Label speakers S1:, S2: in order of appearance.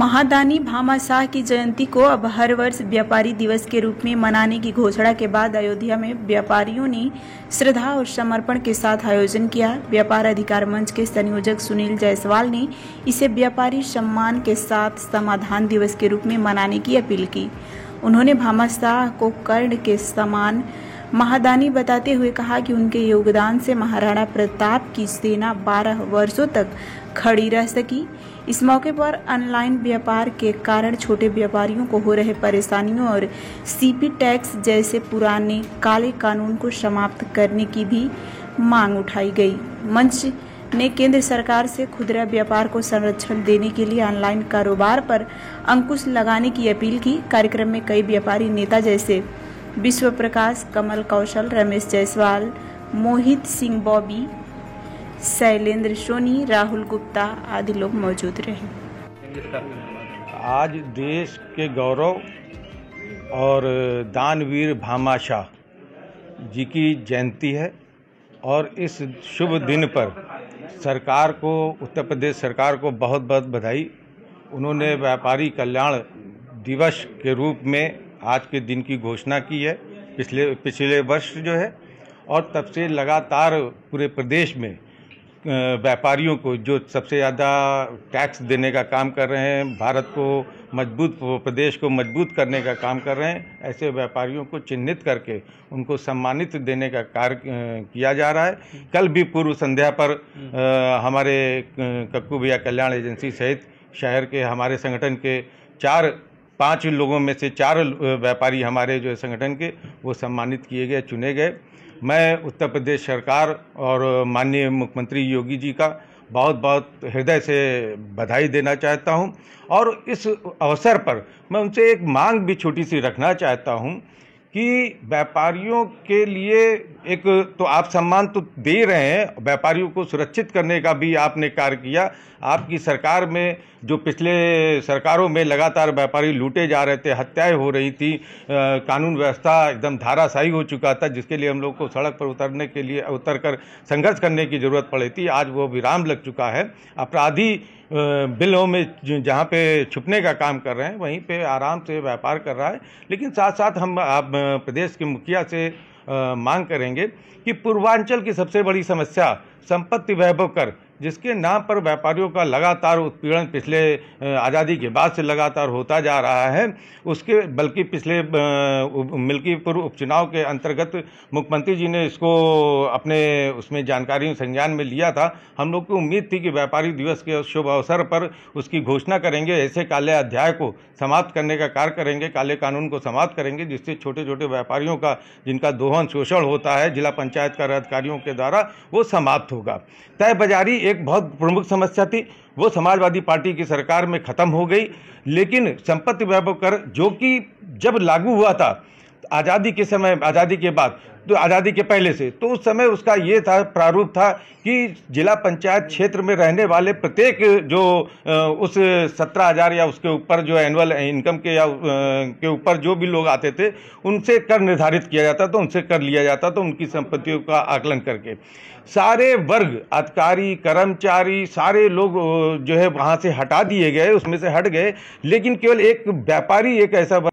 S1: महादानी भामाशाह की जयंती को अब हर वर्ष व्यापारी दिवस के रूप में मनाने की घोषणा के बाद अयोध्या में व्यापारियों ने श्रद्धा और समर्पण के साथ आयोजन किया। व्यापार अधिकार मंच के संयोजक सुनील जायसवाल ने इसे व्यापारी सम्मान के साथ समाधान दिवस के रूप में मनाने की अपील की। उन्होंने भामाशाह को कर्ण के समान महादानी बताते हुए कहा कि उनके योगदान से महाराणा प्रताप की सेना 12 वर्षों तक खड़ी रह सकी। इस मौके पर ऑनलाइन व्यापार के कारण छोटे व्यापारियों को हो रहे परेशानियों और सीपी टैक्स जैसे पुराने काले कानून को समाप्त करने की भी मांग उठाई गई। मंच ने केंद्र सरकार से खुदरा व्यापार को संरक्षण देने के लिए ऑनलाइन कारोबार पर अंकुश लगाने की अपील की। कार्यक्रम में कई व्यापारी नेता जैसे विश्व प्रकाश, कमल कौशल, रमेश जायसवाल, मोहित सिंह बॉबी, शैलेंद्र सोनी, राहुल गुप्ता आदि लोग मौजूद रहे।
S2: आज देश के गौरव और दानवीर भामाशाह जी की जयंती है और इस शुभ दिन पर सरकार को, उत्तर प्रदेश सरकार को बहुत बहुत बधाई। उन्होंने व्यापारी कल्याण दिवस के रूप में आज के दिन की घोषणा की है पिछले वर्ष जो है, और तब से लगातार पूरे प्रदेश में व्यापारियों को जो सबसे ज़्यादा टैक्स देने का काम कर रहे हैं, भारत को मजबूत, प्रदेश को मजबूत करने का काम कर रहे हैं, ऐसे व्यापारियों को चिन्हित करके उनको सम्मानित देने का कार्य किया जा रहा है। कल भी पूर्व संध्या पर हमारे कक्कू भैया कल्याण एजेंसी सहित शहर के हमारे संगठन के 4-5 लोगों में से 4 व्यापारी हमारे जो संगठन के वो सम्मानित किए गए, चुने गए। मैं उत्तर प्रदेश सरकार और माननीय मुख्यमंत्री योगी जी का बहुत बहुत हृदय से बधाई देना चाहता हूं, और इस अवसर पर मैं उनसे एक मांग भी छोटी सी रखना चाहता हूं कि व्यापारियों के लिए एक तो आप सम्मान तो दे रहे हैं, व्यापारियों को सुरक्षित करने का भी आपने कार्य किया। आपकी सरकार में जो पिछले सरकारों में लगातार व्यापारी लूटे जा रहे थे, हत्याएं हो रही थी, कानून व्यवस्था एकदम धाराशायी हो चुका था, जिसके लिए हम लोग को सड़क पर उतरकर संघर्ष करने की ज़रूरत पड़ी थी। आज वो विराम लग चुका है। अपराधी बिलों में जहाँ पे छुपने का काम कर रहे हैं, वहीं पे आराम से व्यापार कर रहा है। लेकिन साथ साथ हम आप प्रदेश के मुखिया से मांग करेंगे कि पूर्वांचल की सबसे बड़ी समस्या संपत्ति वैभव कर, जिसके नाम पर व्यापारियों का लगातार उत्पीड़न पिछले आज़ादी के बाद से लगातार होता जा रहा है, उसके बल्कि पिछले मिल्कीपुर उपचुनाव के अंतर्गत मुख्यमंत्री जी ने इसको अपने उसमें जानकारी संज्ञान में लिया था। हम लोग को उम्मीद थी कि व्यापारी दिवस के शुभ अवसर पर उसकी घोषणा करेंगे, ऐसे काले अध्याय को समाप्त करने का कार्य करेंगे, काले कानून को समाप्त करेंगे, जिससे छोटे छोटे व्यापारियों का, जिनका दोहन शोषण होता है जिला पंचायत कर अधिकारियों के द्वारा, वो समाप्त होगा। तय बाजारी एक बहुत प्रमुख समस्या थी, वो समाजवादी पार्टी की सरकार में खत्म हो गई। लेकिन संपत्ति वैभव कर जो कि जब लागू हुआ था आज़ादी के समय, आज़ादी के बाद, तो आज़ादी के पहले से, तो उस समय उसका ये था, प्रारूप था कि जिला पंचायत क्षेत्र में रहने वाले प्रत्येक जो उस 17,000 या उसके ऊपर जो एनुअल इनकम के या के ऊपर जो भी लोग आते थे, उनसे कर निर्धारित किया जाता था, उनसे कर लिया जाता था, उनकी संपत्तियों का आकलन करके। सारे वर्ग, अधिकारी, कर्मचारी, सारे लोग जो है वहाँ से हटा दिए गए, उसमें से हट गए। लेकिन केवल एक व्यापारी एक ऐसा